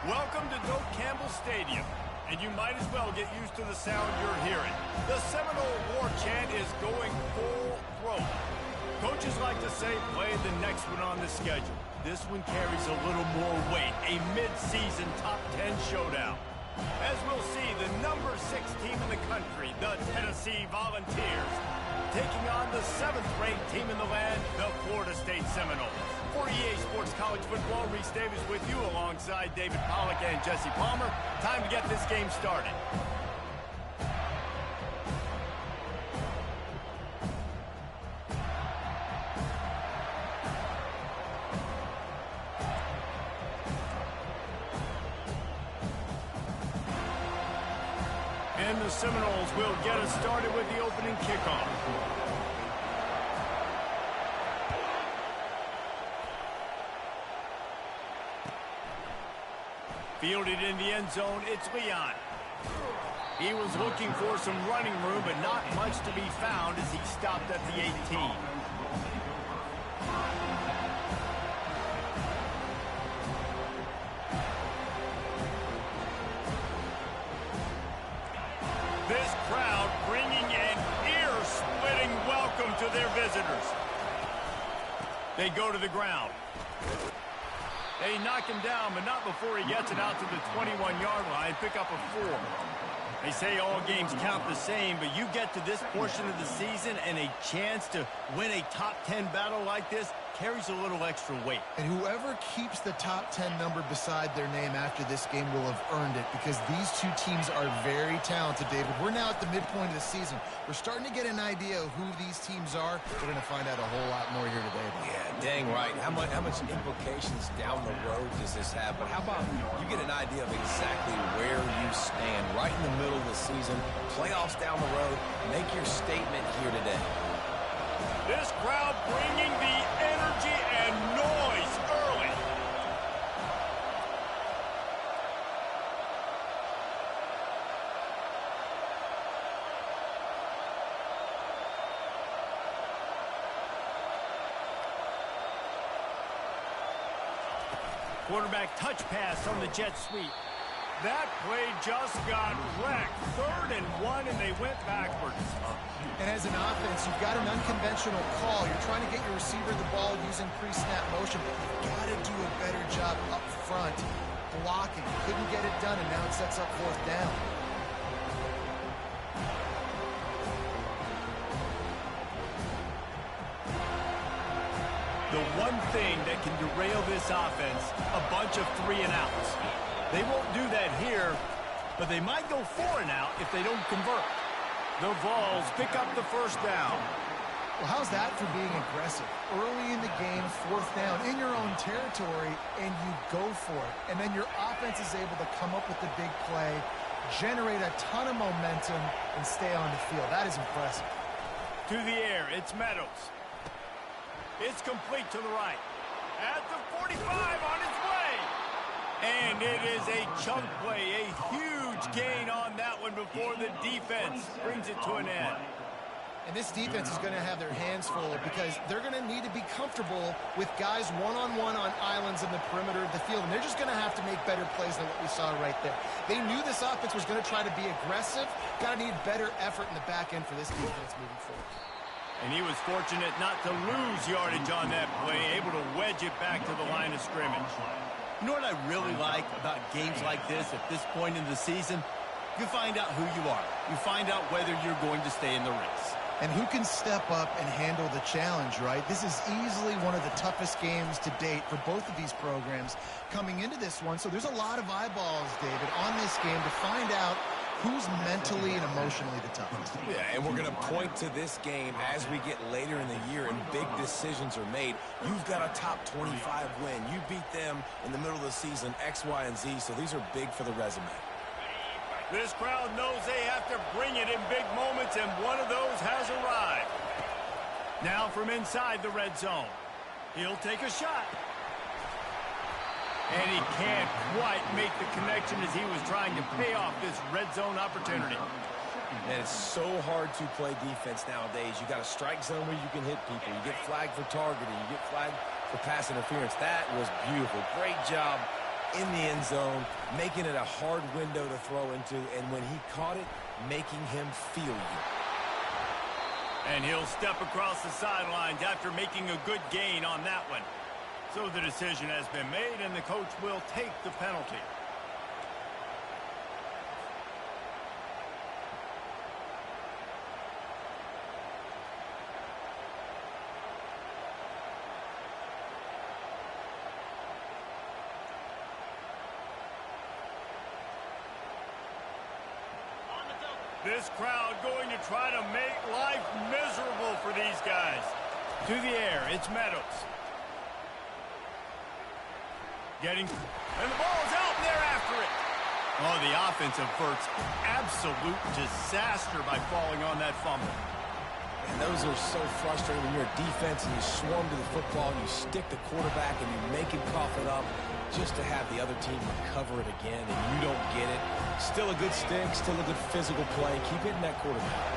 Welcome to Doak Campbell Stadium, and you might as well get used to the sound you're hearing. The Seminole War Chant is going full throat. Coaches like to say, play the next one on the schedule. This one carries a little more weight, a mid-season top 10 showdown. As we'll see, the number 6 team in the country, the Tennessee Volunteers, taking on the 7th-ranked team in the land, the Florida State Seminoles. For EA Sports College Football, Reese Davis with you alongside David Pollack and Jesse Palmer. Time to get this game started. And the Seminoles will get us started with the opening kickoff. Fielded in the end zone, it's Leon. He was looking for some running room, but not much to be found as he stopped at the 18. This crowd bringing an ear-splitting welcome to their visitors. They go to the ground. They knock him down, but not before he gets it out to the 21-yard line, pick up a 4. They say all games count the same, but you get to this portion of the season and a chance to win a top 10 battle like this carries a little extra weight. And whoever keeps the top 10 number beside their name after this game will have earned it, because these two teams are very talented, David. We're now at the midpoint of the season. We're starting to get an idea of who these teams are. We're going to find out a whole lot more here today. Yeah, dang right. How much implications down the road does this have? But how about you get an idea of exactly where you stand right in the middle of the season, playoffs down the road, make your statement here today. This crowd bringing the energy and noise early. Quarterback touch pass on the jet sweep. That play just got wrecked. 3rd and 1, and they went backwards. And as an offense, you've got an unconventional call. You're trying to get your receiver the ball using pre-snap motion, but you've got to do a better job up front blocking. Couldn't get it done, and now it sets up 4th down. The one thing that can derail this offense, a bunch of 3-and-outs. They won't do that here, but they might go 4-and-out if they don't convert. The Vols pick up the 1st down. Well, how's that for being aggressive? Early in the game, 4th down, in your own territory, and you go for it. And then your offense is able to come up with the big play, generate a ton of momentum, and stay on the field. That is impressive. To the air, it's Meadows. It's complete to the right. At the 45 on its way. And it is a chunk play, a huge gain on that one before the defense brings it to an end. And this defense is going to have their hands full because they're going to need to be comfortable with guys one-on-one on islands in the perimeter of the field. And they're just going to have to make better plays than what we saw right there. They knew this offense was going to try to be aggressive. Got to need better effort in the back end for this defense moving forward. And he was fortunate not to lose yardage on that play, able to wedge it back to the line of scrimmage. You know what I really like about games like this at this point in the season? You find out who you are. You find out whether you're going to stay in the race. And who can step up and handle the challenge, right? This is easily one of the toughest games to date for both of these programs coming into this one. So there's a lot of eyeballs, David, on this game to find out who's mentally and emotionally the toughest. Yeah, and we're going to point to this game as we get later in the year and big decisions are made. You've got a top 25 win. You beat them in the middle of the season, X, Y, and Z, so these are big for the resume. This crowd knows they have to bring it in big moments, and one of those has arrived. Now from inside the red zone. He'll take a shot. And he can't quite make the connection as he was trying to pay off this red zone opportunity. And it's so hard to play defense nowadays. You got a strike zone where you can hit people. You get flagged for targeting. You get flagged for pass interference. That was beautiful. Great job in the end zone, making it a hard window to throw into, and when he caught it, making him feel you. And he'll step across the sidelines after making a good gain on that one. So the decision has been made, and the coach will take the penalty. This crowd going to try to make life miserable for these guys. To the air, it's Meadows. And the ball's out, and they're after it. Oh, the offense averts absolute disaster by falling on that fumble. And those are so frustrating when you're a defense and you swarm to the football and you stick the quarterback and you make him cough it up just to have the other team recover it again and you don't get it. Still a good stick, still a good physical play. Keep hitting that quarterback.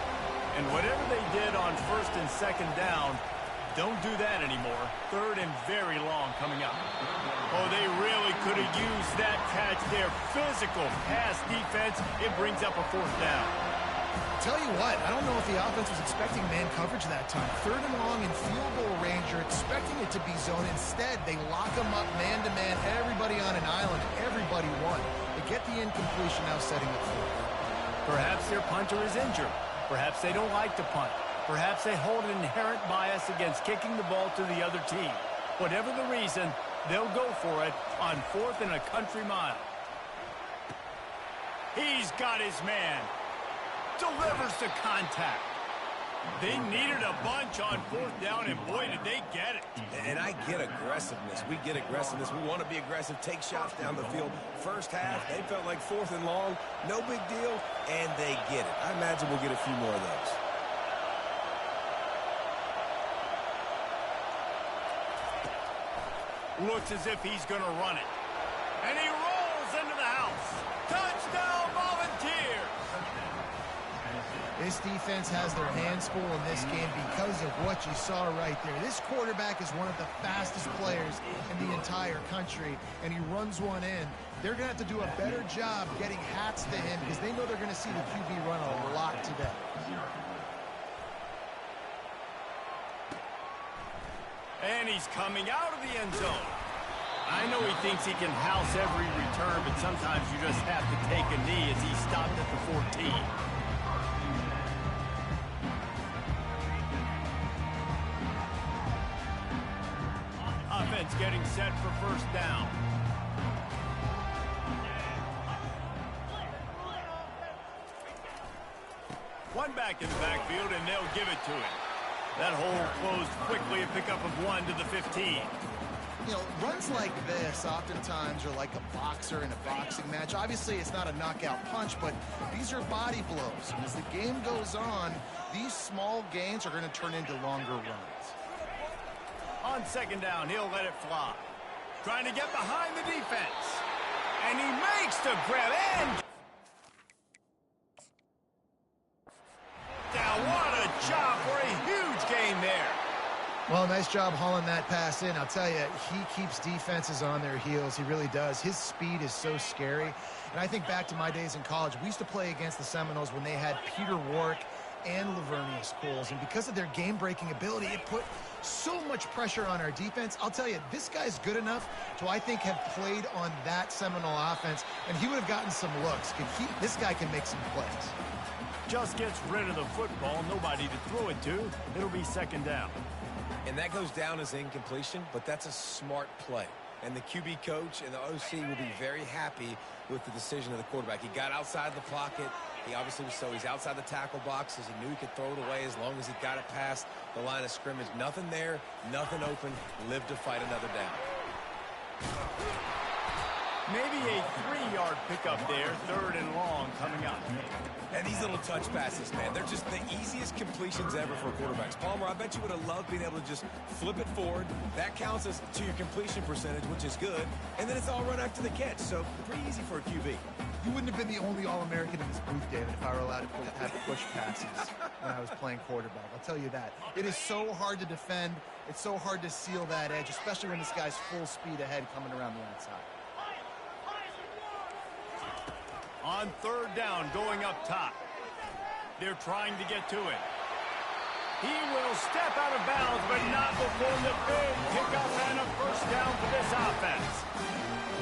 And whatever they did on first and second down, don't do that anymore. Third and very long coming up. Oh, they really could have used that catch there. Physical pass defense. It brings up a fourth down. Tell you what, I don't know if the offense was expecting man coverage that time. Third and long in field goal range, you're expecting it to be zone. Instead, they lock them up man-to-man, everybody on an island, everybody won. They get the incompletion, now setting the fourth. Perhaps their punter is injured. Perhaps they don't like to punt. Perhaps they hold an inherent bias against kicking the ball to the other team. Whatever the reason, they'll go for it on fourth and a country mile. He's got his man. Delivers to contact. They needed a bunch on fourth down, and boy, did they get it. And I get aggressiveness. We get aggressiveness. We want to be aggressive, take shots down the field. First half, they felt like fourth and long. No big deal, and they get it. I imagine we'll get a few more of those. Looks as if he's going to run it. And he rolls into the house. Touchdown, Volunteers! This defense has their hands full in this game because of what you saw right there. This quarterback is one of the fastest players in the entire country, and he runs one in. They're going to have to do a better job getting hats to him because they know they're going to see the QB run a lot today. And he's coming out of the end zone. I know he thinks he can house every return, but sometimes you just have to take a knee as he stopped at the 14. Offense getting set for first down. One back in the backfield, and they'll give it to him. That hole closed quickly, a pickup of 1 to the 15. You know, runs like this oftentimes are like a boxer in a boxing match. Obviously, it's not a knockout punch, but these are body blows. And as the game goes on, these small gains are going to turn into longer runs. On second down, he'll let it fly. Trying to get behind the defense. And he makes the grab and... Now, what a job for a huge gain there. Well, nice job hauling that pass in. I'll tell you, he keeps defenses on their heels. He really does. His speed is so scary. And I think back to my days in college. We used to play against the Seminoles when they had Peter Warwick and Lavernius Coles. And because of their game-breaking ability, it put so much pressure on our defense. I'll tell you, this guy's good enough to, I think, have played on that Seminole offense, and he would have gotten some looks. This guy can make some plays. Just gets rid of the football, nobody to throw it to. It'll be second down. And that goes down as incompletion, but that's a smart play. And the QB coach and the OC will be very happy with the decision of the quarterback. He got outside the pocket. He obviously was he's outside the tackle boxes. He knew he could throw it away as long as he got it past the line of scrimmage. Nothing there, nothing open. Live to fight another down. Maybe a 3-yard pickup there, third and long coming up. And these little touch passes, man, they're just the easiest completions ever for quarterbacks. Palmer, I bet you would have loved being able to just flip it forward. That counts as to your completion percentage, which is good. And then it's all run after the catch, so pretty easy for a QB. You wouldn't have been the only All-American in this booth, David, if I were allowed to have push passes when I was playing quarterback. I'll tell you that. It is so hard to defend. It's so hard to seal that edge, especially when this guy's full speed ahead coming around the outside. On third down, going up top. They're trying to get to it. He will step out of bounds, but not before the big pickup and a first down for this offense.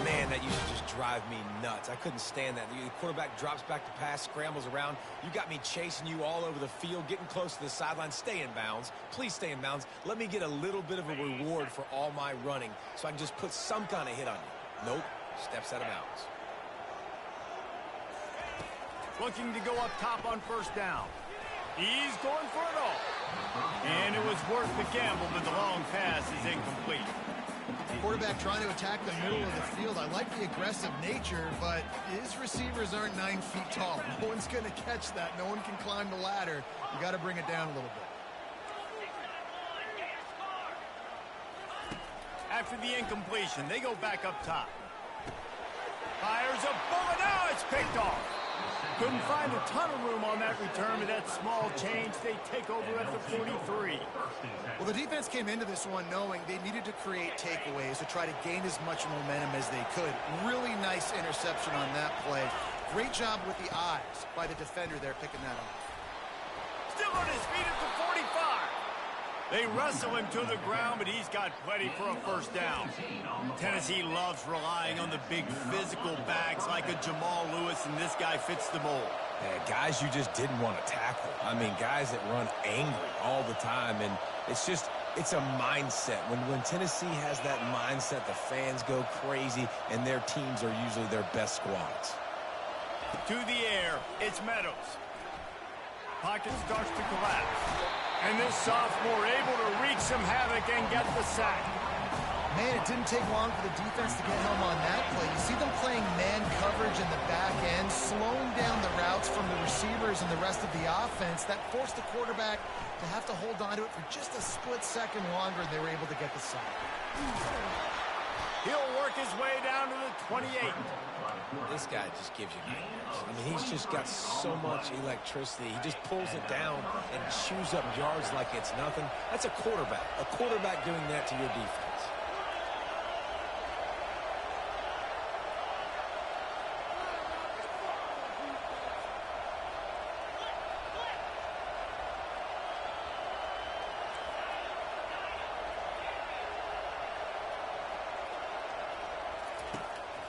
Man, that used to just drive me nuts. I couldn't stand that. The quarterback drops back to pass, scrambles around. You got me chasing you all over the field, getting close to the sideline. Stay in bounds. Please stay in bounds. Let me get a little bit of a reward for all my running so I can just put some kind of hit on you. Nope. Steps out of bounds. Looking to go up top on first down. He's going for it all. And it was worth the gamble, but the long pass is incomplete. Quarterback trying to attack the middle of the field. I like the aggressive nature, but his receivers aren't 9 feet tall. No one's going to catch that. No one can climb the ladder. You got to bring it down a little bit. After the incompletion, they go back up top. Fires a bullet. Now it's picked off. Couldn't find a ton of room on that return, but that small change, they take over at the 43. Well, the defense came into this one knowing they needed to create takeaways to try to gain as much momentum as they could. Really nice interception on that play. Great job with the eyes by the defender there picking that off. Still on his feet at the 45. They wrestle him to the ground, but he's got plenty for a first down. Tennessee loves relying on the big physical backs like a Jamal Lewis, and this guy fits the mold. Yeah, guys you just didn't want to tackle. I mean, guys that run angry all the time, and it's a mindset. When Tennessee has that mindset, the fans go crazy, and their teams are usually their best squads. To the air, it's Meadows. Pocket starts to collapse. And this sophomore able to wreak some havoc and get the sack. Man, it didn't take long for the defense to get home on that play. You see them playing man coverage in the back end, slowing down the routes from the receivers and the rest of the offense. That forced the quarterback to have to hold on to it for just a split second longer, and they were able to get the sack. He'll work his way down to the 28. This guy just gives you nightmares. I mean, he's just got so much electricity. He just pulls it down and chews up yards like it's nothing. That's a quarterback. A quarterback doing that to your defense.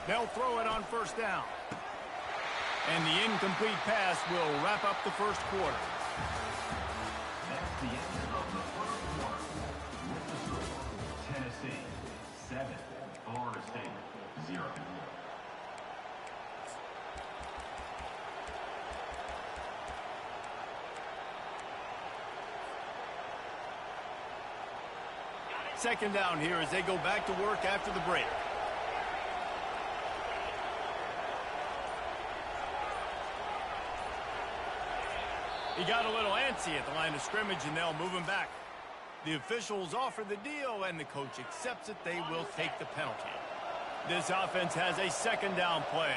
They'll throw it on first down. And the incomplete pass will wrap up the first quarter. That's the end of the first quarter. With the score, Tennessee 7, Florida State 0. Second down here as they go back to work after the break. He got a little antsy at the line of scrimmage, and they'll move him back. The officials offer the deal, and the coach accepts it. They will take the penalty. This offense has a second down play.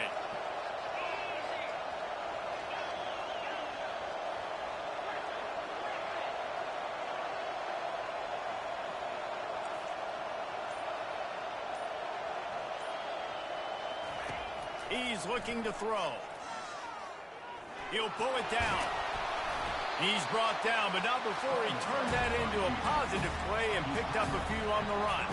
He's looking to throw. He'll pull it down. He's brought down, but not before he turned that into a positive play and picked up a few on the run.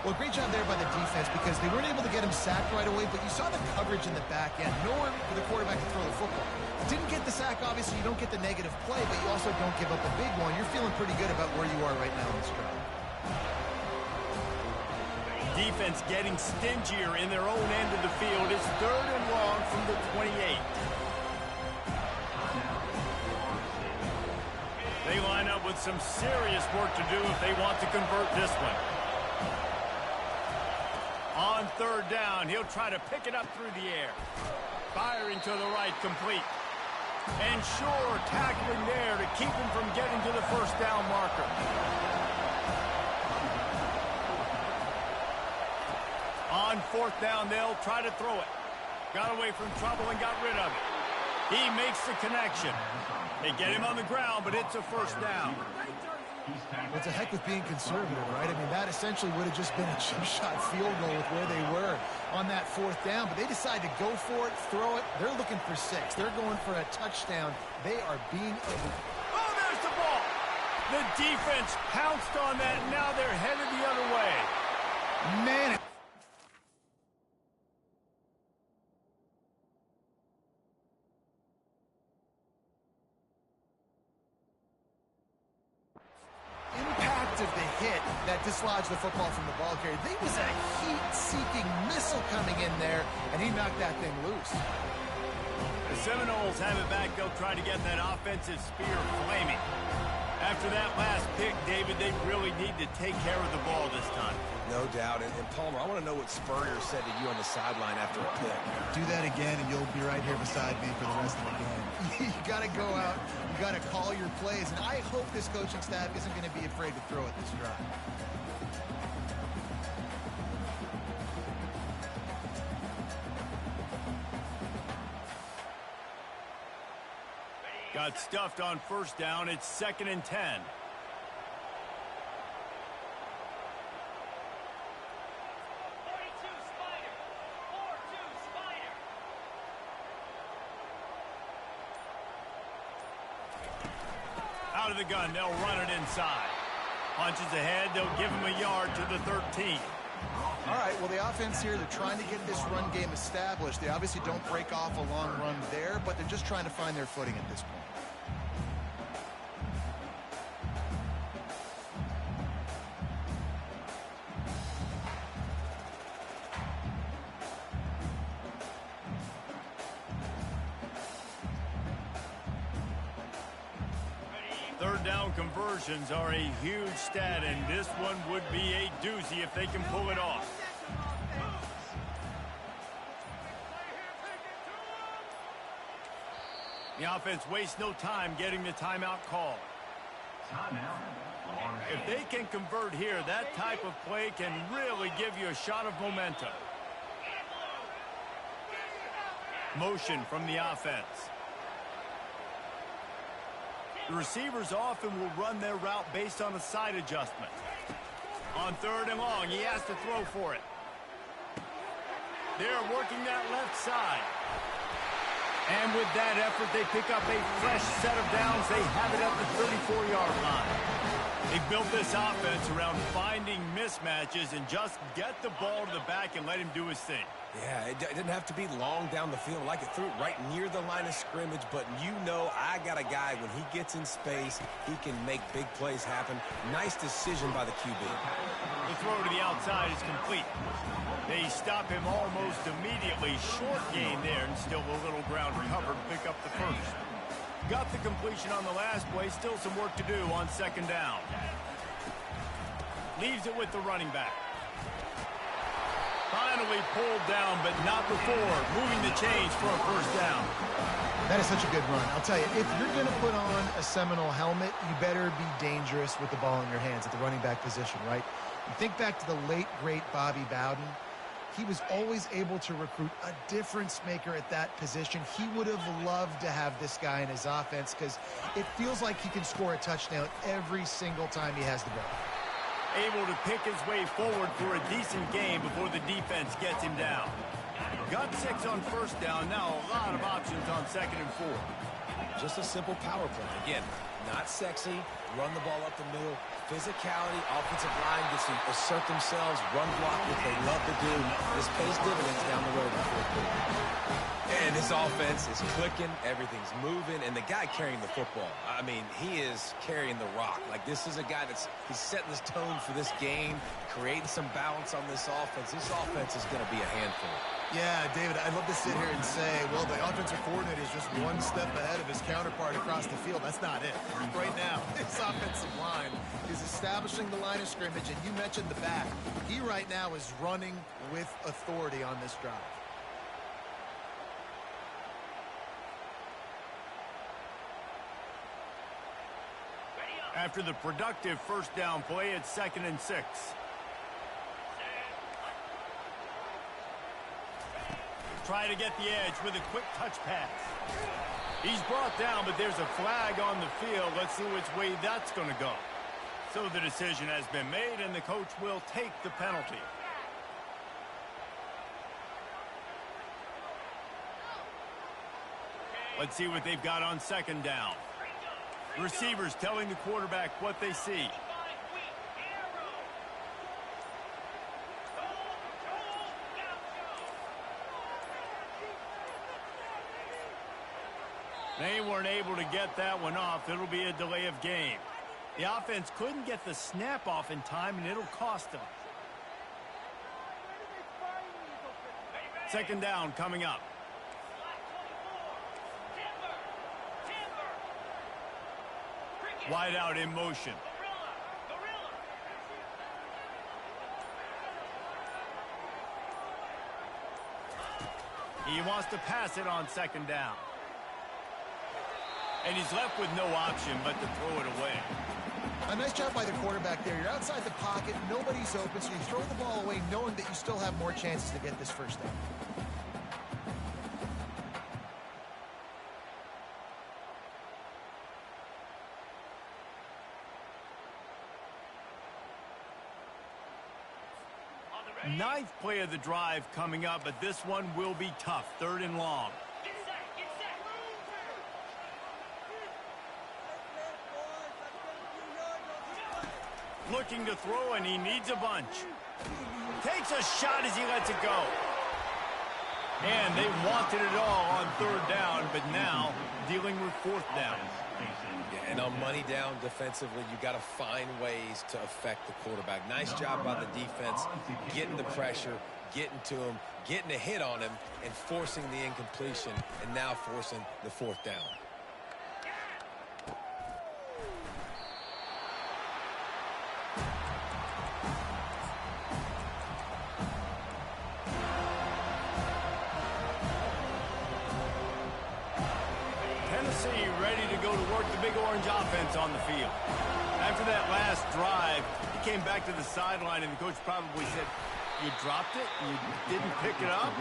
Well, great job there by the defense because they weren't able to get him sacked right away, but you saw the coverage in the back end. Nowhere for the quarterback to throw the football. Didn't get the sack, obviously. You don't get the negative play, but you also don't give up a big one. You're feeling pretty good about where you are right now in this drive. Defense getting stingier in their own end of the field. It's third and long from the 28. They line up with some serious work to do if they want to convert this one. On third down, he'll try to pick it up through the air. Firing to the right, complete. And sure, tackling there to keep him from getting to the first down marker. On fourth down, they'll try to throw it. Got away from trouble and got rid of it. He makes the connection. They get him on the ground, but it's a first down. He's tackled. It's a heck with being conservative, right? I mean, that essentially would have just been a chip shot field goal with where they were on that 4th down. But they decide to go for it, throw it. They're looking for 6. They're going for a touchdown. They are being able. Oh, there's the ball. The defense pounced on that. Now they're headed the other way. Man. Impact of the hit that dislodged the football from the ball carrier. There was a heat-seeking missile coming in there, and he knocked that thing loose. The Seminoles have it back. They'll try to get that offensive spear flaming. After that last pick, David, they really need to take care of the ball this time. No doubt. And Palmer, I want to know what Spurrier said to you on the sideline after a pick. Do that again, and you'll be right here beside me for the rest of the game. You got to go out. You got to call your plays. And I hope this coaching staff isn't going to be afraid to throw it this drive. Got stuffed on 1st down. It's 2nd and 10. Out of the gun, they'll run it inside. Punches ahead, they'll give him a yard to the 13. All right, well, the offense here, they're trying to get this run game established. They obviously don't break off a long run there, but they're just trying to find their footing at this point. Third down conversions are a huge stat, and this one would be a doozy if they can pull it off. The offense wastes no time getting the timeout call. Timeout. If they can convert here, that type of play can really give you a shot of momentum. Motion from the offense. The receivers often will run their route based on a side adjustment. On 3rd and long, he has to throw for it. They're working that left side. And with that effort, they pick up a fresh set of downs. They have it at the 34-yard line. They built this offense around finding mismatches and just get the ball to the back and let him do his thing. Yeah, it didn't have to be long down the field. Like it threw it right near the line of scrimmage, but you know I got a guy, when he gets in space, he can make big plays happen. Nice decision by the QB. The throw to the outside is complete. They stop him almost immediately. Short gain there, and still a little ground covered to pick up the 1st. Got the completion on the last play. Still some work to do on 2nd down. Leaves it with the running back. Finally pulled down, but not before moving the chains for a 1st down. That is such a good run. I'll tell you, if you're going to put on a Seminole helmet, you better be dangerous with the ball in your hands at the running back position, right? You think back to the late, great Bobby Bowden. He was always able to recruit a difference maker at that position. He would have loved to have this guy in his offense because it feels like he can score a touchdown every single time he has the ball. Able to pick his way forward for a decent game before the defense gets him down. Got 6 on 1st down. Now a lot of options on 2nd and 4. Just a simple power play. Again, not sexy, run the ball up the middle. Physicality, offensive line gets to assert themselves, run block, what they love to do. This pays dividends down the road in the 4th quarter. And this offense is clicking, everything's moving, and the guy carrying the football, I mean, he is carrying the rock. Like, this is a guy he's setting this tone for this game, creating some balance on this offense. This offense is going to be a handful. Yeah, David, I'd love to sit here and say, well, the offensive coordinator is just one step ahead of his counterpart across the field. That's not it. Right now, this offensive line is establishing the line of scrimmage, and you mentioned the back. He right now is running with authority on this drive. After the productive 1st down play, it's 2nd and 6. Try to get the edge with a quick touch pass. He's brought down, but there's a flag on the field. Let's see which way that's going to go. So the decision has been made, and the coach will take the penalty. Let's see what they've got on second down. Receivers telling the quarterback what they see. They weren't able to get that one off. It'll be a delay of game. The offense couldn't get the snap off in time, and it'll cost them. Second down coming up. Wide out in motion. He wants to pass it on second down. And he's left with no option but to throw it away. A nice job by the quarterback there. You're outside the pocket, nobody's open, so you throw the ball away knowing that you still have more chances to get this first down. Ninth play of the drive coming up, but this one will be tough. Third and long. Looking to throw, and he needs a bunch. Takes a shot as he lets it go. And they wanted it all on third down, but now dealing with fourth down. Yeah, and on money down defensively, you got to find ways to affect the quarterback. Nice job by the defense, getting the pressure, getting to him, getting a hit on him, and forcing the incompletion, and now forcing the fourth down. Ready to go to work the big orange offense on the field. After that last drive, he came back to the sideline, and the coach probably said, "You dropped it? You didn't pick it up?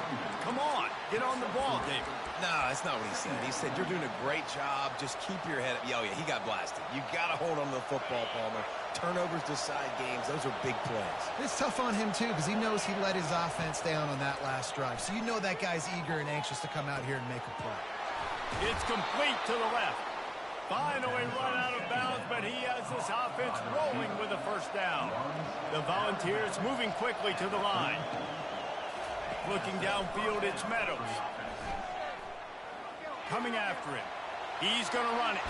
Come on, get on the ball, David." No, that's not what he said. He said, "You're doing a great job. Just keep your head up." Oh, yeah, he got blasted. You got to hold on to the football, Palmer. Turnovers decide games. Those are big plays. It's tough on him, too, because he knows he let his offense down on that last drive. So you know that guy's eager and anxious to come out here and make a play. It's complete to the left. Finally run out of bounds, but he has this offense rolling with a first down. The Volunteers moving quickly to the line. Looking downfield, it's Meadows. Coming after him. He's going to run it.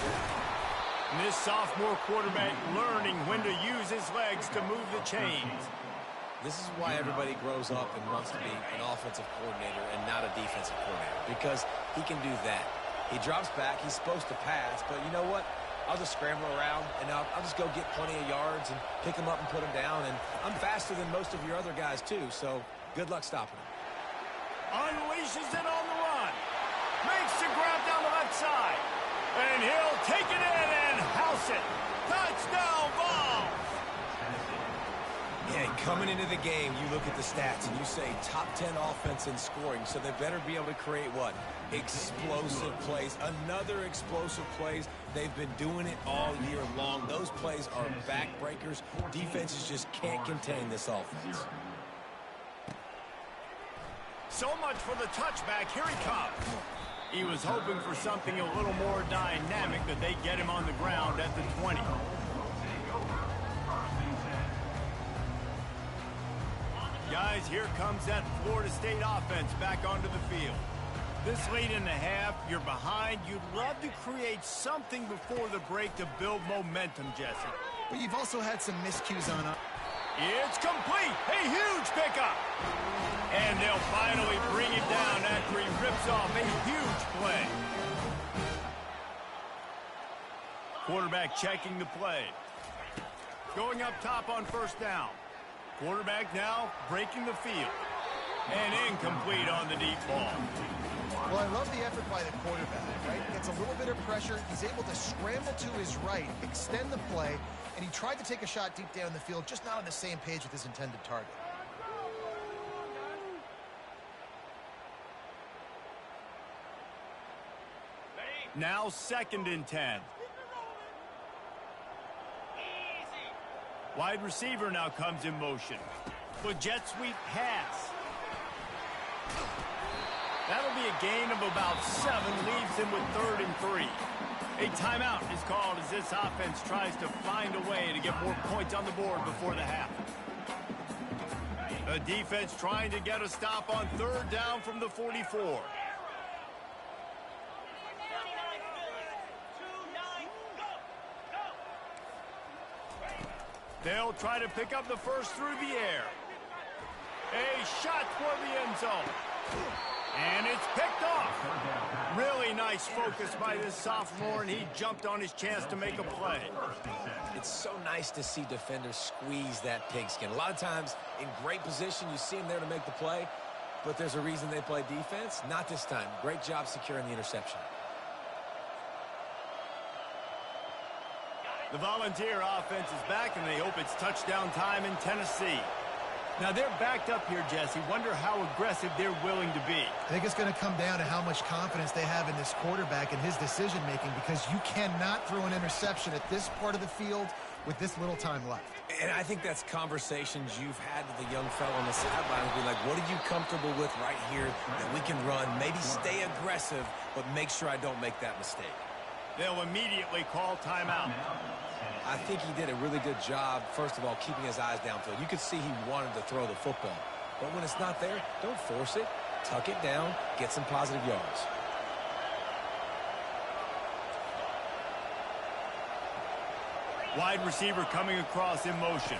And this sophomore quarterback learning when to use his legs to move the chains. This is why everybody grows up and wants to be an offensive coordinator and not a defensive coordinator, because he can do that. He drops back. He's supposed to pass, but you know what? I'll just scramble around, and I'll just go get plenty of yards and pick him up and put him down, and I'm faster than most of your other guys, too, so good luck stopping him. Unleashes it on the run. Makes the grab down the left side. And he'll take it in and house it. Touchdown ball. Yeah, coming into the game, you look at the stats and you say top 10 offense in scoring, so they better be able to create what? Explosive plays. Another explosive plays. They've been doing it all year long. Those plays are backbreakers. Defenses just can't contain this offense. So much for the touchback. Here he comes. He was hoping for something a little more dynamic, but they get him on the ground at the 20. Guys, here comes that Florida State offense back onto the field. This late in the half, you're behind. You'd love to create something before the break to build momentum, Jesse. But you've also had some miscues on up. It's complete. A huge pickup. And they'll finally bring him down after he rips off a huge play. Quarterback checking the play. Going up top on first down. Quarterback now breaking the field. And incomplete on the deep ball. Well, I love the effort by the quarterback, right? Gets a little bit of pressure. He's able to scramble to his right, extend the play, and he tried to take a shot deep down the field, just not on the same page with his intended target. Now 2nd and 10. Wide receiver now comes in motion. With jet sweep pass. That'll be a gain of about 7, leaves him with 3rd and 3. A timeout is called as this offense tries to find a way to get more points on the board before the half. The defense trying to get a stop on 3rd down from the 44. They'll try to pick up the first through the air. A shot toward the end zone. And it's picked off. Really nice focus by this sophomore, and he jumped on his chance to make a play. It's so nice to see defenders squeeze that pigskin. A lot of times, in great position, you see them there to make the play, but there's a reason they play defense. Not this time. Great job securing the interception. The Volunteer offense is back, and they hope it's touchdown time in Tennessee. Now, they're backed up here, Jesse. Wonder how aggressive they're willing to be. I think it's going to come down to how much confidence they have in this quarterback and his decision-making, because you cannot throw an interception at this part of the field with this little time left. And I think that's conversations you've had with the young fellow on the sideline. Be like, what are you comfortable with right here that we can run? Maybe stay aggressive, but make sure I don't make that mistake. They'll immediately call timeout. I think he did a really good job, first of all, keeping his eyes downfield. You could see he wanted to throw the football. But when it's not there, don't force it. Tuck it down, get some positive yards. Wide receiver coming across in motion.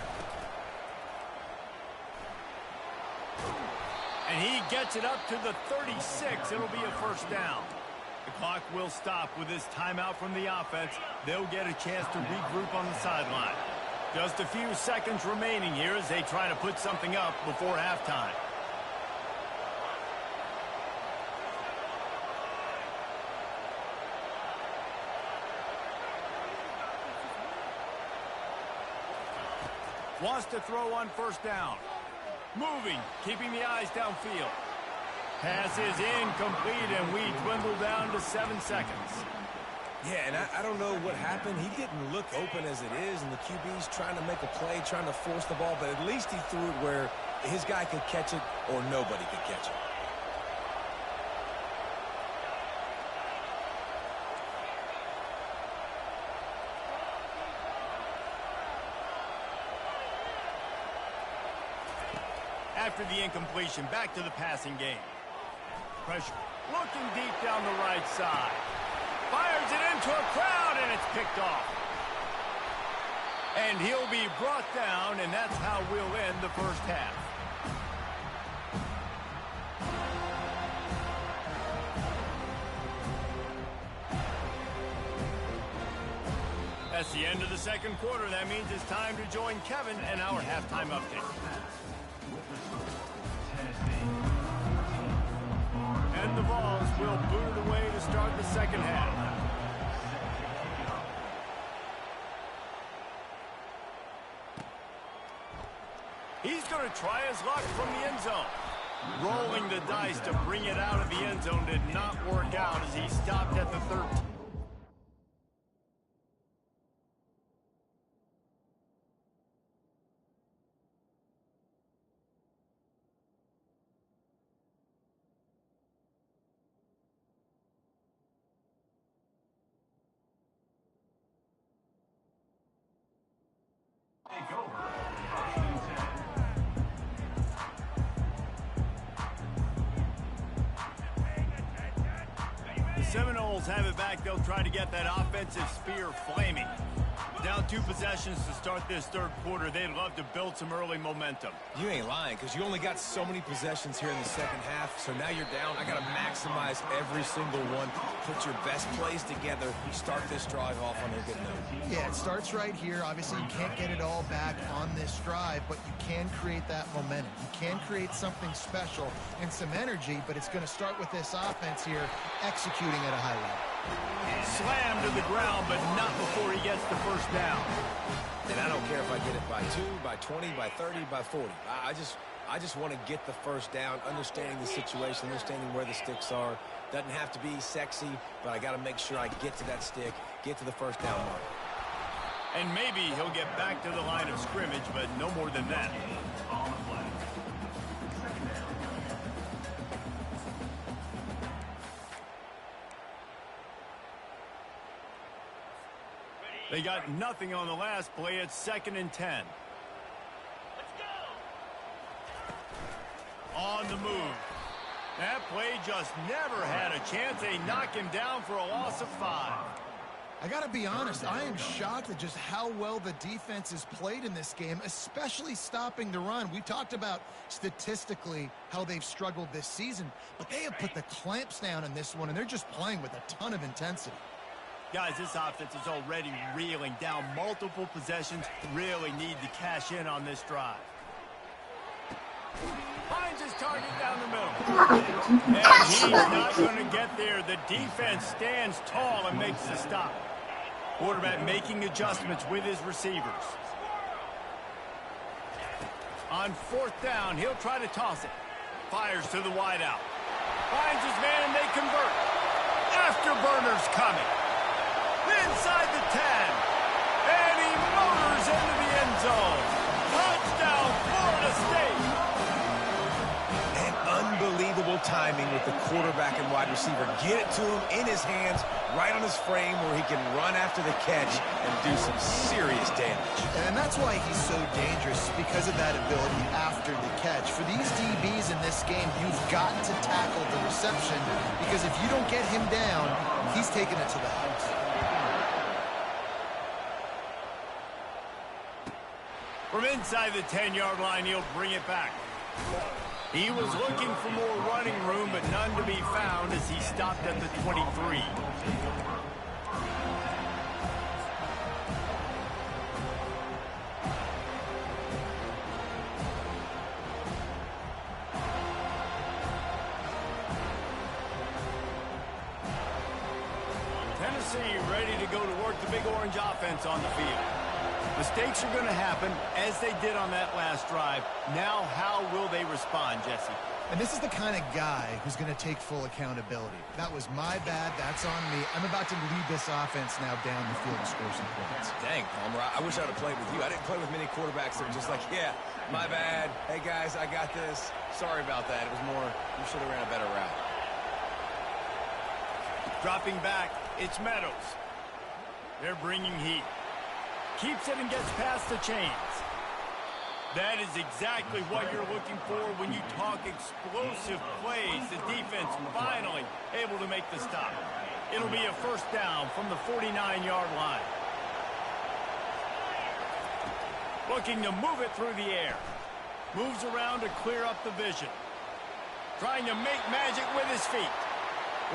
And he gets it up to the 36. It'll be a first down. The clock will stop with this timeout from the offense. They'll get a chance to regroup on the sideline. Just a few seconds remaining here as they try to put something up before halftime. Wants to throw on first down. Moving, keeping the eyes downfield. Pass is incomplete, and we dwindle down to 7 seconds. Yeah, and I don't know what happened. He didn't look open as it is, and the QB's trying to make a play, trying to force the ball, but at least he threw it where his guy could catch it or nobody could catch it. After the incompletion, back to the passing game. Pressure. Looking deep down the right side. Fires it into a crowd, and it's picked off. And he'll be brought down, and that's how we'll end the first half. That's the end of the second quarter. That means it's time to join Kevin and our halftime update. And the Vols will boot it away to start the second half. He's going to try his luck from the end zone. Rolling the dice to bring it out of the end zone did not work out as he stopped at the 13. Seminoles have it back. They'll try to get that offensive spear flaming. Down 2 possessions to start this third quarter. They'd love to build some early momentum. You ain't lying, because you only got so many possessions here in the second half, so now you're down. I got to maximize every single one. Put your best plays together. Start this drive off on a good note. Yeah, it starts right here. Obviously, you can't get it all back on this drive, but you can create that momentum. You can create something special and some energy, but it's going to start with this offense here executing at a high level. Slammed to the ground, but not before he gets the first down. And I don't care if I get it by 2, by 20, by 30, by 40. I just want to get the first down, understanding the situation, understanding where the sticks are. Doesn't have to be sexy, but I got to make sure I get to that stick, get to the first down mark. And maybe he'll get back to the line of scrimmage, but no more than that. On the flag. Second down. They got nothing on the last play. It's 2nd and 10. On the move. That play just never had a chance. They knock him down for a loss of 5. I got to be honest, I am shocked at just how well the defense has played in this game, especially stopping the run. We talked about statistically how they've struggled this season, but they have put the clamps down in this one, and they're just playing with a ton of intensity. Guys, this offense is already reeling down multiple possessions. Really need to cash in on this drive. Finds his target down the middle. And he's not going to get there. The defense stands tall and makes the stop. Quarterback making adjustments with his receivers. On 4th down, he'll try to toss it. Fires to the wideout. Finds his man, and they convert. Afterburners coming. Inside the 10. And he motors into the end zone. Touchdown, Florida State. Unbelievable timing with the quarterback and wide receiver. Get it to him in his hands, right on his frame where he can run after the catch and do some serious damage. And that's why he's so dangerous, because of that ability after the catch. For these DBs in this game, you've got to tackle the reception, because if you don't get him down, he's taking it to the house. From inside the 10-yard line, he'll bring it back. He was looking for more running room, but none to be found as he stopped at the 23. Tennessee ready to go to work the Big Orange offense on the field. Mistakes are going to happen, as they did on that last drive. Now, how will they respond, Jesse? And this is the kind of guy who's going to take full accountability. That was my bad. That's on me. I'm about to lead this offense now down the field and score some points. Dang, Palmer, I wish I would have played with you. I didn't play with many quarterbacks that were just like, yeah, my bad. Hey, guys, I got this. Sorry about that. It was more, you should have ran a better route. Dropping back, it's Meadows. They're bringing heat. Keeps it and gets past the chains. That is exactly what you're looking for when you talk explosive plays. The defense finally able to make the stop. It'll be a 1st down from the 49-yard line. Looking to move it through the air. Moves around to clear up the vision. Trying to make magic with his feet.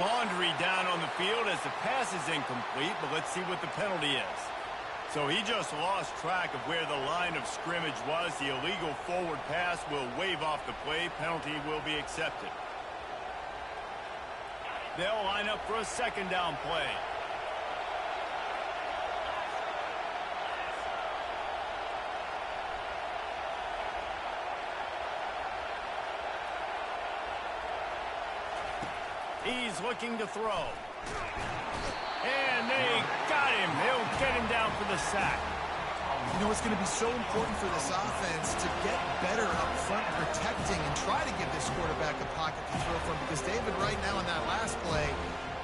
Laundry down on the field as the pass is incomplete, but let's see what the penalty is. So he just lost track of where the line of scrimmage was. The illegal forward pass will wave off the play. Penalty will be accepted. They'll line up for a 2nd down play. He's looking to throw. And they got him. They'll get him down for the sack. You know, it's going to be so important for this offense to get better up front protecting and try to give this quarterback a pocket to throw from, because David, right now in that last play,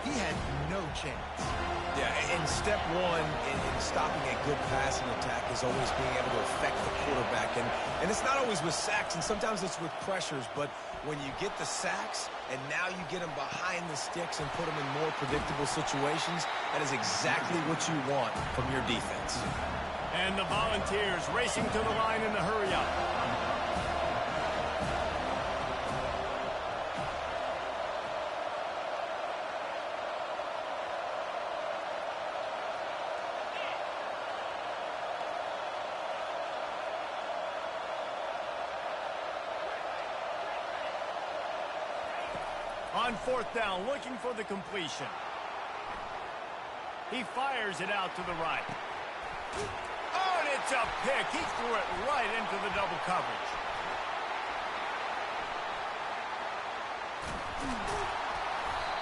he had no chance. Yeah, and step one in stopping a good passing attack is always being able to affect the quarterback. And it's not always with sacks, and sometimes it's with pressures, but when you get the sacks and now you get them behind the sticks and put them in more predictable situations, that is exactly what you want from your defense. And the Volunteers racing to the line in the hurry-up. On 4th down, looking for the completion. He fires it out to the right. Oh, and it's a pick. He threw it right into the double coverage.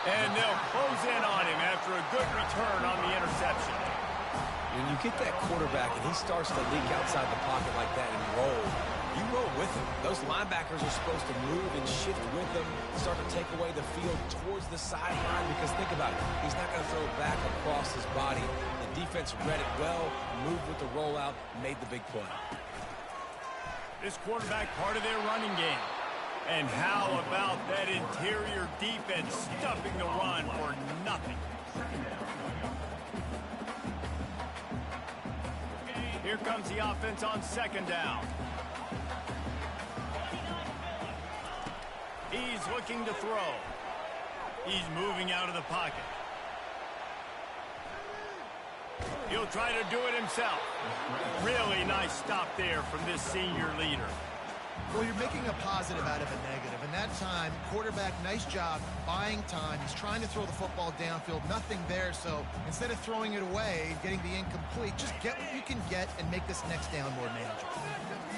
And they'll close in on him after a good return on the interception. When you get that quarterback and he starts to leak outside the pocket like that and roll, you roll with him. Those linebackers are supposed to move and shift with him, start to take away the field towards the sideline, because think about it, he's not going to throw it back across his body. The defense read it well, moved with the rollout, made the big play. This quarterback part of their running game. And how about that interior defense stuffing the run for nothing? Here comes the offense on second down. He's looking to throw. He's moving out of the pocket. He'll try to do it himself. Really nice stop there from this senior leader. Well, you're making a positive out of a negative. And that time, quarterback, nice job buying time. He's trying to throw the football downfield. Nothing there. So instead of throwing it away, getting the incomplete, just get what you can get and make this next down more manageable.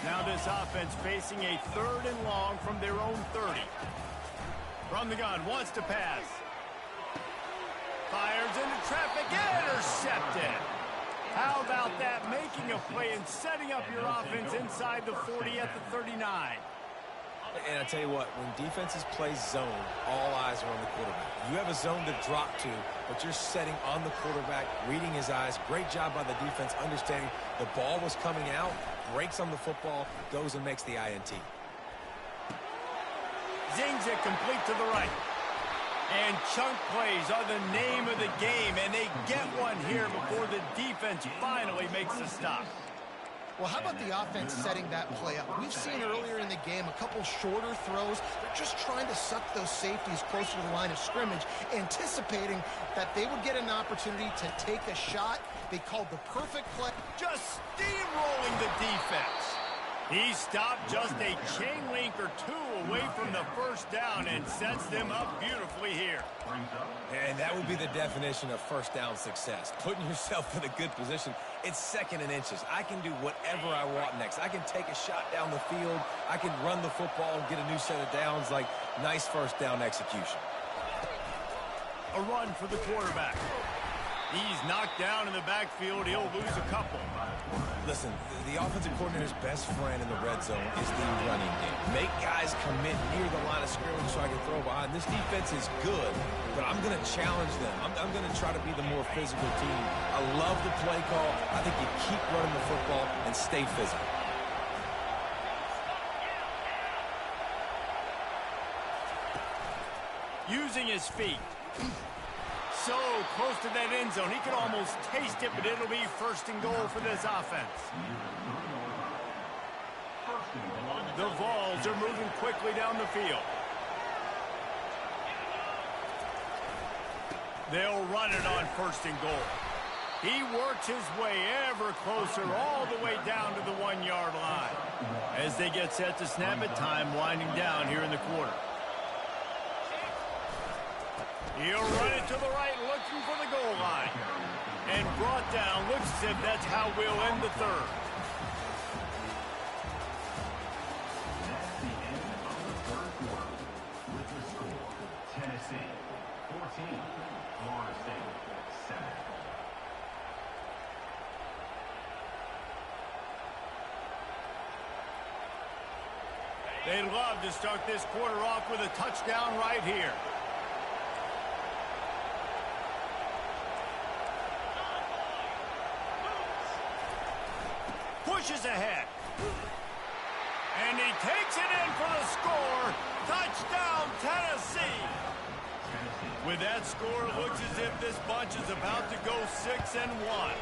Now this offense facing a 3rd and long from their own 30. From the gun, wants to pass. Fires into traffic, intercepted. How about that? Making a play and setting up your offense inside the 40 at the 39. And I tell you what, when defenses play zone, all eyes are on the quarterback. You have a zone to drop to, but you're setting on the quarterback, reading his eyes. Great job by the defense, understanding the ball was coming out, breaks on the football, goes and makes the INT. Zings it complete to the right. And chunk plays are the name of the game, and they get one here before the defense finally makes the stop. Well, how about the offense setting that play up? We've seen earlier in the game a couple shorter throws. They're just trying to suck those safeties closer to the line of scrimmage, anticipating that they would get an opportunity to take a shot. They called the perfect play. Just steamrolling the defense. He stopped just a chain link or two away from the first down and sets them up beautifully here. And that would be the definition of first down success. Putting yourself in a good position. It's 2nd and inches. I can do whatever I want next. I can take a shot down the field. I can run the football and get a new set of downs. Like, nice first down execution. A run for the quarterback. He's knocked down in the backfield. He'll lose a couple. Listen, the offensive coordinator's best friend in the red zone is the running game. Make guys commit near the line of scrimmage so I can throw behind. This defense is good, but I'm going to challenge them. I'm going to try to be the more physical team. I love the play call. I think you keep running the football and stay physical. Using his feet. So close to that end zone. He could almost taste it, but it'll be 1st and goal for this offense. The Vols are moving quickly down the field. They'll run it on 1st and goal. He works his way ever closer all the way down to the 1-yard line. As they get set to snap it, time winding down here in the quarter. He'll run it to the right, looking for the goal line. And brought down, looks as if that's how we'll end the 3rd. That's the end of the 3rd quarter. With the score, Tennessee 14, Florida State 7. They'd love to start this quarter off with a touchdown right here. Pushes ahead. And he takes it in for the score. Touchdown, Tennessee. With that score, it looks as if this bunch is about to go 6-1.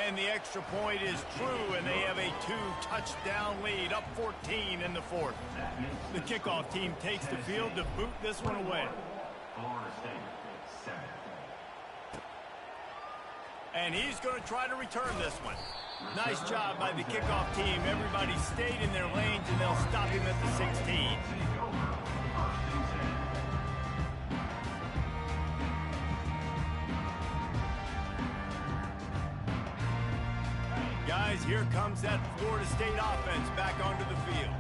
And the extra point is true, and they have a 2-touchdown lead, up 14 in the 4th. The kickoff team takes the field to boot this one away. Florida State 7. And he's going to try to return this one. Nice job by the kickoff team. Everybody stayed in their lanes, and they'll stop him at the 16. Guys, here comes that Florida State offense back onto the field.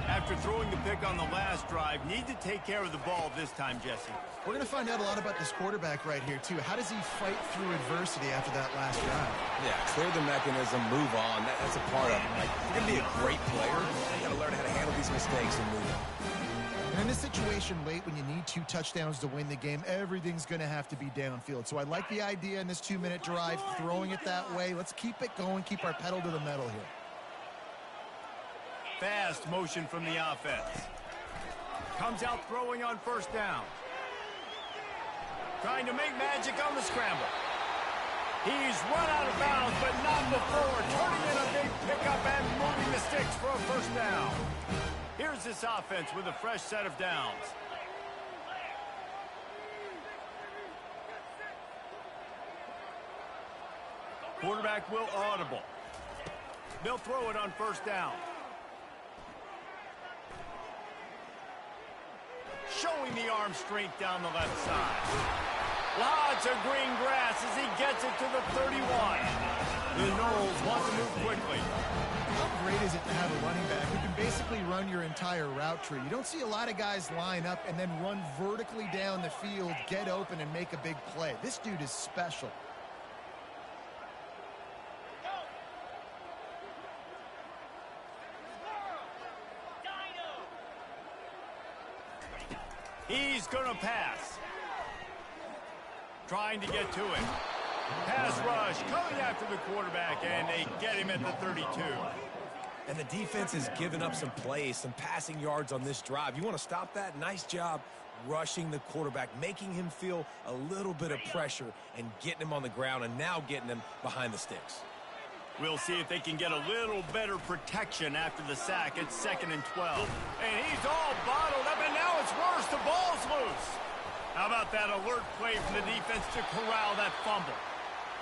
After throwing the pick on the last drive. Need to take care of the ball this time, Jesse. We're going to find out a lot about this quarterback right here, too. How does he fight through adversity after that last drive? Yeah, clear the mechanism, move on. That's a part of it. Like, if you're going to be a great player, you got to learn how to handle these mistakes and move on. And in this situation late when you need 2 touchdowns to win the game, everything's going to have to be downfield. So I like the idea in this 2-minute drive, throwing it that way. Let's keep it going, keep our pedal to the metal here. Fast motion from the offense. Comes out throwing on first down. Trying to make magic on the scramble. He's run out of bounds, but not before. Turning in a big pickup and moving the sticks for a first down. Here's this offense with a fresh set of downs. Quarterback will audible. They'll throw it on first down. Showing the arm strength down the left side. Lots of green grass as he gets it to the 31. The Noles want to move quickly. How great is it to have a running back who can basically run your entire route tree? You don't see a lot of guys line up and then run vertically down the field, get open, and make a big play. This dude is special. He's going to pass. Trying to get to it. Pass rush coming after the quarterback, and they get him at the 32. And the defense has given up some plays, some passing yards on this drive. You want to stop that? Nice job rushing the quarterback, making him feel a little bit of pressure and getting him on the ground and now getting him behind the sticks. We'll see if they can get a little better protection after the sack. It's 2nd and 12. And he's all bottled up, and now it's worse. The ball's loose. How about that alert play from the defense to corral that fumble?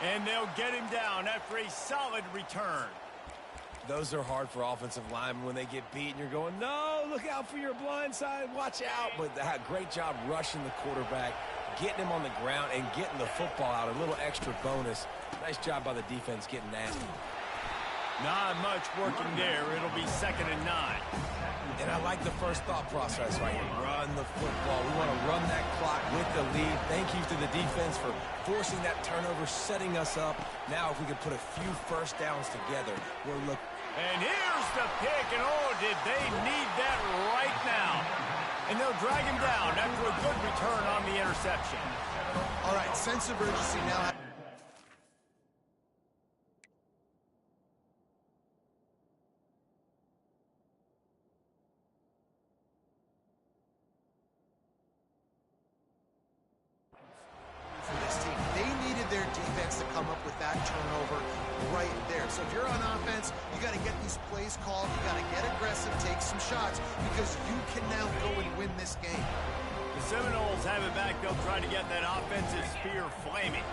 And they'll get him down after a solid return. Those are hard for offensive linemen when they get beat, and you're going, no, look out for your blind side, watch out. But great job rushing the quarterback, getting him on the ground, and getting the football out. A little extra bonus. Nice job by the defense getting that. Not much working there. It'll be 2nd and 9. And I like the first thought process right here. Run the football. We want to run that clock with the lead. Thank you to the defense for forcing that turnover, setting us up. Now if we could put a few first downs together, we're looking. And here's the pick, and oh, did they need that right now. And they'll drag him down after a good return on the interception. All right, sense of urgency now. To come up with that turnover right there. So if you're on offense, you got to get these plays called. You got to get aggressive, take some shots, because you can now go and win this game. The Seminoles have it back. They'll try to get that offensive spear flaming.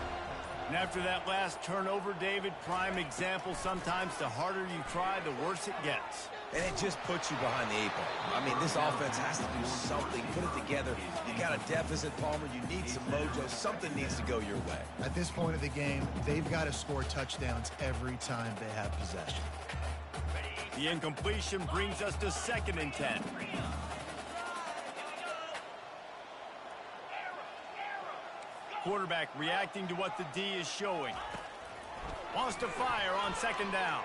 And after that last turnover, David, prime example, sometimes the harder you try, the worse it gets. And it just puts you behind the 8 ball. I mean, this offense has to do something. Put it together. You got a deficit, Palmer. You need some mojo. Something needs to go your way. At this point of the game, they've got to score touchdowns every time they have possession. The incompletion brings us to 2nd and 10. Quarterback reacting to what the D is showing. Wants to fire on 2nd down.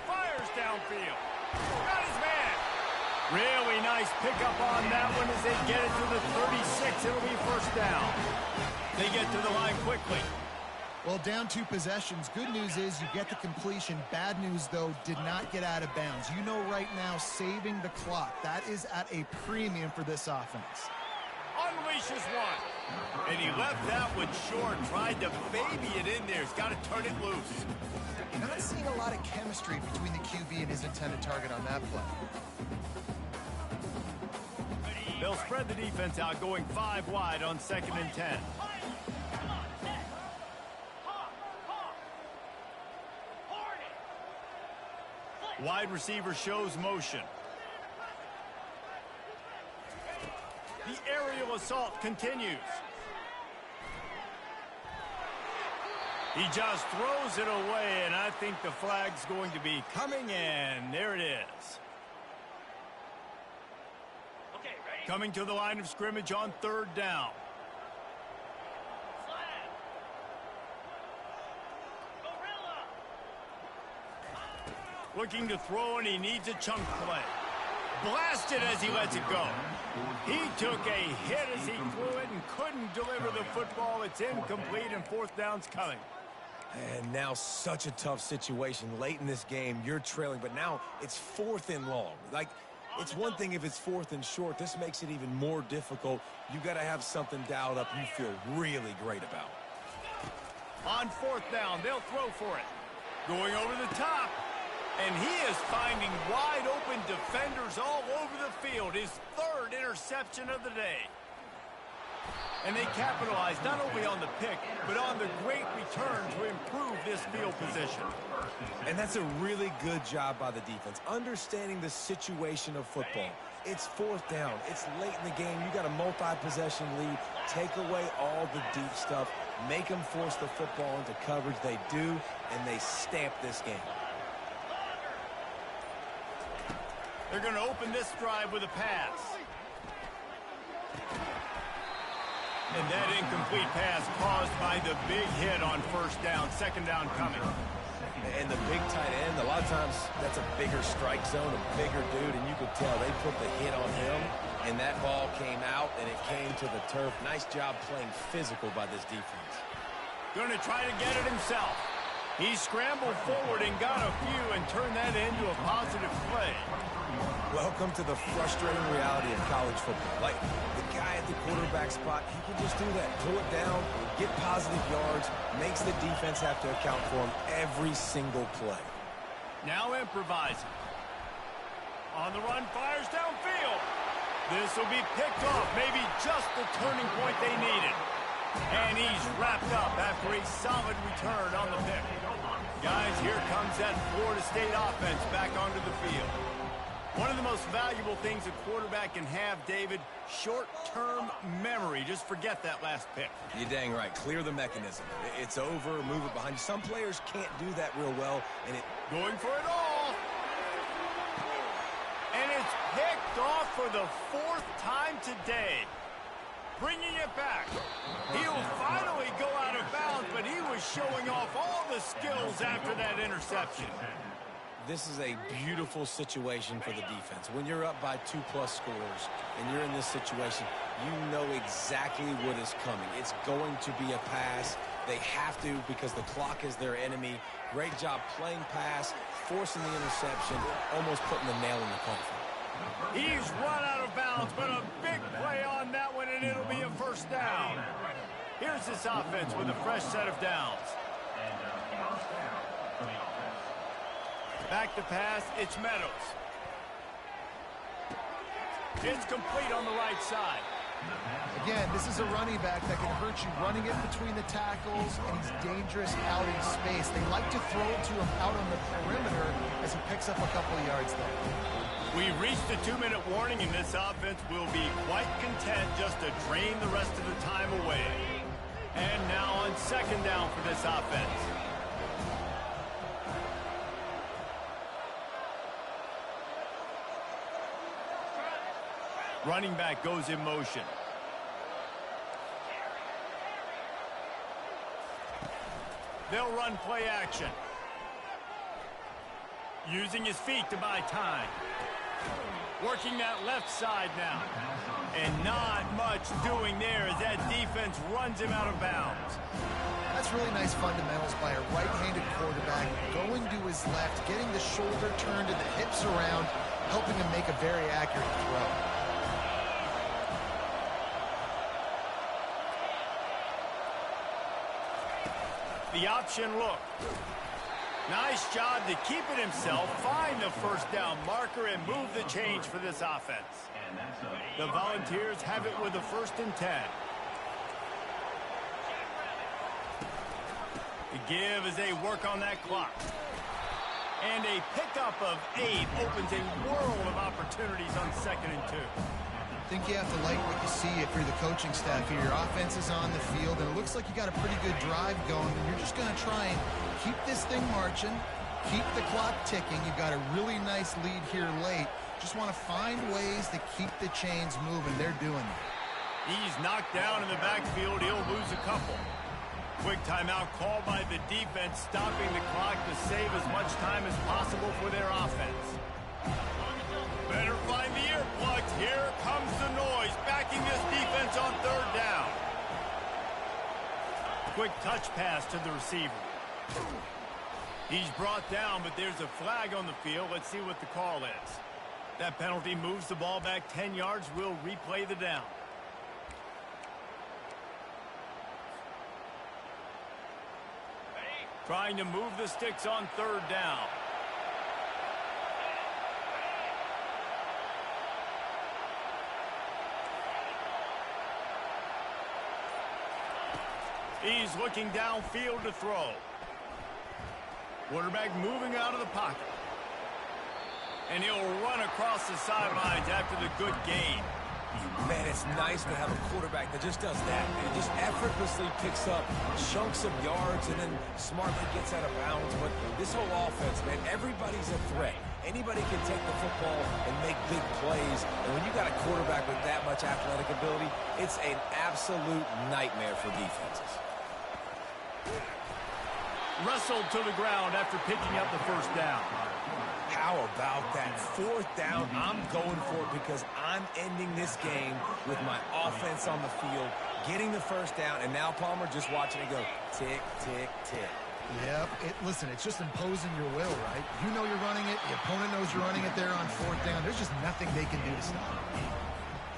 Fires downfield. Got his man. Really nice pickup on that one as they get it to the 36. It'll be first down. They get to the line quickly. Well, down 2 possessions. Good news is you get the completion. Bad news, though, did not get out of bounds. You know right now, saving the clock. That is at a premium for this offense. Unleashes one. And he left that one short. Tried to baby it in there. He's got to turn it loose. Not seeing a lot of chemistry between the QB and his intended target on that play. They'll spread the defense out, going 5 wide on 2nd and 10. Wide receiver shows motion. The aerial assault continues. He just throws it away, and I think the flag's going to be coming in. There it is. Coming to the line of scrimmage on 3rd down. Looking to throw, and he needs a chunk play. Blasted as he lets it go. He took a hit as he threw it and couldn't deliver the football. It's incomplete, and 4th down's coming. And now such a tough situation. Late in this game, you're trailing, but now it's 4th and long. Like, it's one thing if it's 4th and short. This makes it even more difficult. You got to have something dialed up you feel really great about. On 4th down, they'll throw for it. Going over the top. And he is finding wide-open defenders all over the field. His 3rd interception of the day. And they capitalized not only on the pick, but on the great return to improve this field position. And that's a really good job by the defense, understanding the situation of football. It's 4th down. It's late in the game. You got a multi-possession lead. Take away all the deep stuff. Make them force the football into coverage. They do, and they stamp this game. They're going to open this drive with a pass. And that incomplete pass caused by the big hit on 1st down, 2nd down coming. And the big tight end, a lot of times that's a bigger strike zone, a bigger dude, and you could tell they put the hit on him, and that ball came out, and it came to the turf. Nice job playing physical by this defense. Going to try to get it himself. He scrambled forward and got a few and turned that into a positive play. Welcome to the frustrating reality of college football. Like, the guy at the quarterback spot, he can just do that. Pull it down, get positive yards, makes the defense have to account for him every single play. Now improvising. On the run, fires downfield. This will be picked off, maybe just the turning point they needed. And he's wrapped up after a solid return on the pick. Guys, here comes that Florida State offense back onto the field. One of the most valuable things a quarterback can have, David, short-term memory. Just forget that last pick. You're dang right. Clear the mechanism. It's over, move it behind you. Some players can't do that real well, and it... Going for it all. And it's picked off for the 4th time today. Bringing it back. He'll finally go out of bounds, but he was showing off all the skills after that interception. This is a beautiful situation for the defense. When you're up by 2+ scores and you're in this situation, you know exactly what is coming. It's going to be a pass. They have to because the clock is their enemy. Great job playing pass, forcing the interception, almost putting the nail in the coffin. He's run out of bounds, but a big play on that one, and it'll be a 1st down. Here's this offense with a fresh set of downs. Back to pass, it's Meadows. It's complete on the right side. Again, this is a running back that can hurt you running it between the tackles, and he's dangerous out in space. They like to throw it to him out on the perimeter as he picks up a couple of yards there. We reached the 2-minute warning, and this offense will be quite content just to drain the rest of the time away. And now on 2nd down for this offense. Running back goes in motion. They'll run play action. Using his feet to buy time. Working that left side now. And not much doing there as that defense runs him out of bounds. That's really nice fundamentals by a right-handed quarterback, going to his left, getting the shoulder turned and the hips around, helping him make a very accurate throw. The option look. Nice job to keep it himself, find the 1st down marker, and move the change for this offense. The Volunteers have it with a 1st and 10. The give as they work on that clock. And a pickup of 8 opens a world of opportunities on 2nd and 2. I think you have to like what you see if you're the coaching staff here. Your offense is on the field, and it looks like you got a pretty good drive going, and you're just going to try and keep this thing marching, keep the clock ticking. You've got a really nice lead here late. Just want to find ways to keep the chains moving. They're doing it. He's knocked down in the backfield. He'll lose a couple. Quick timeout called by the defense, stopping the clock to save as much time as possible for their offense. Better find the earplugs. Here comes the noise, backing this defense on third down. Quick touch pass to the receiver. He's brought down, but there's a flag on the field. Let's see what the call is. That penalty moves the ball back 10 yards. We'll replay the down. Trying to move the sticks on third down. He's looking downfield to throw. Quarterback moving out of the pocket. And he'll run across the sidelines after the good gain. Man, it's nice to have a quarterback that just does that. It just effortlessly picks up chunks of yards and then smartly gets out of bounds. But this whole offense, man, everybody's a threat. Anybody can take the football and make big plays. And when you got a quarterback with that much athletic ability, it's an absolute nightmare for defenses. Wrestled to the ground after picking up the first down. How about that fourth down? I'm going for it because I'm ending this game with my offense on the field, getting the first down, and now Palmer just watching it go tick, tick, tick. Yep. Listen, it's just imposing your will, right? You know you're running it. The opponent knows you're running it there on fourth down. There's just nothing they can do to stop it.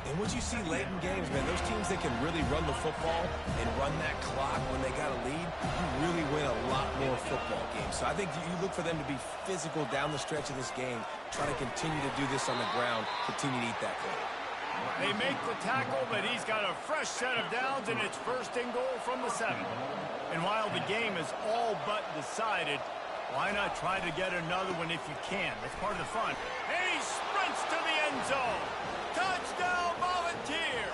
And what you see late in games, man, those teams that can really run the football and run that clock when they got a lead, you really win a lot more football games. So I think you look for them to be physical down the stretch of this game, try to continue to do this on the ground, continue to eat that clock. They make the tackle, but he's got a fresh set of downs, and it's first and goal from the 7. And while the game is all but decided, why not try to get another one if you can? That's part of the fun. And he sprints to the end zone. Touchdown, Volunteer!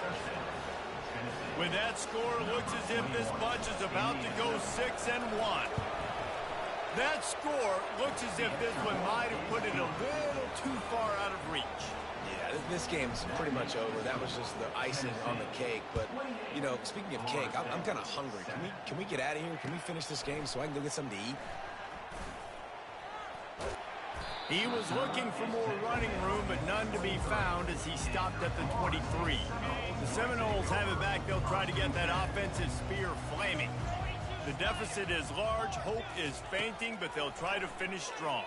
With that score, it looks as if this bunch is about to go 6-1. That score looks as if this one might have put it a little too far out of reach. Yeah, this game's pretty much over. That was just the icing on the cake. But, you know, speaking of cake, I'm kind of hungry. Can we get out of here? Can we finish this game so I can go get something to eat? He was looking for more running room, but none to be found as he stopped at the 23. The Seminoles have it back. They'll try to get that offensive spear flaming. The deficit is large. Hope is fainting, but they'll try to finish strong.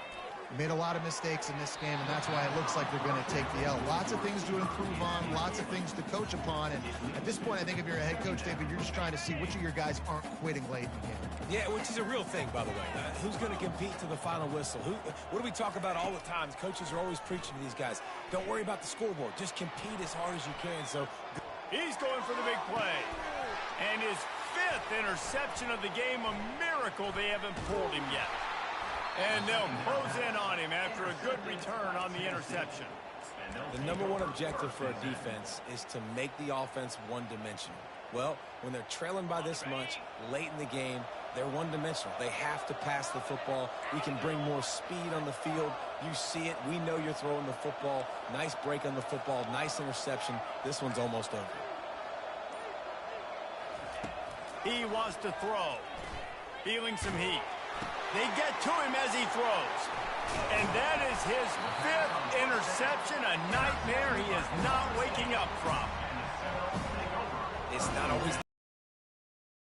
Made a lot of mistakes in this game, and that's why it looks like they're going to take the L. Lots of things to improve on, lots of things to coach upon, and at this point, I think if you're a head coach, David, you're just trying to see which of your guys aren't quitting late in the game. Yeah, which is a real thing, by the way. Who's going to compete to the final whistle? What do we talk about all the time? Coaches are always preaching to these guys. Don't worry about the scoreboard. Just compete as hard as you can. So he's going for the big play. And his 5th interception of the game, a miracle they haven't pulled him yet. And they'll close in on him after a good return on the interception. The number one objective for a defense is to make the offense one-dimensional. Well, when they're trailing by this much late in the game, they're one-dimensional. They have to pass the football. We can bring more speed on the field. You see it. We know you're throwing the football. Nice break on the football. Nice interception. This one's almost over. He wants to throw. Feeling some heat. They get to him as he throws. And that is his 5th interception, a nightmare he is not waking up from. It's not always you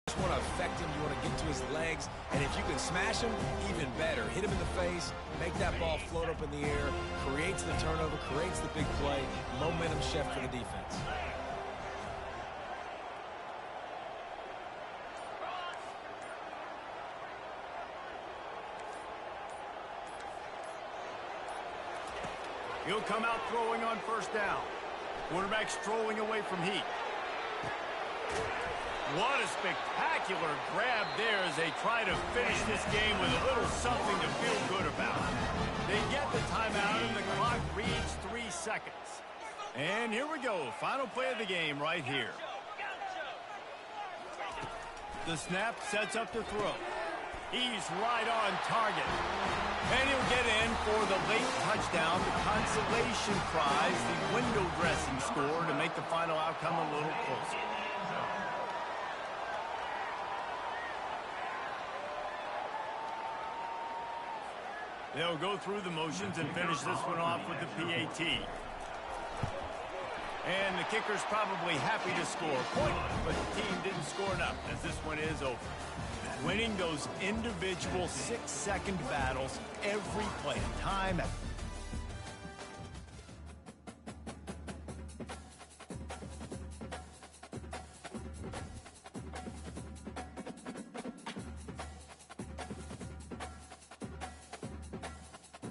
just want to affect him. You want to get to his legs. And if you can smash him, even better. Hit him in the face, make that ball float up in the air, creates the turnover, creates the big play, momentum shift for the defense. He'll come out throwing on first down. Quarterback strolling away from heat. What a spectacular grab there as they try to finish this game with a little something to feel good about. They get the timeout and the clock reads 3 seconds. And here we go. Final play of the game right here. The snap sets up the throw. He's right on target. And he'll get in for the late touchdown, the consolation prize, the window dressing score to make the final outcome a little closer. They'll go through the motions and finish this one off with the PAT. And the kicker's probably happy to score a point, but the team didn't score enough as this one is over. Winning those individual 6-second battles every play, time after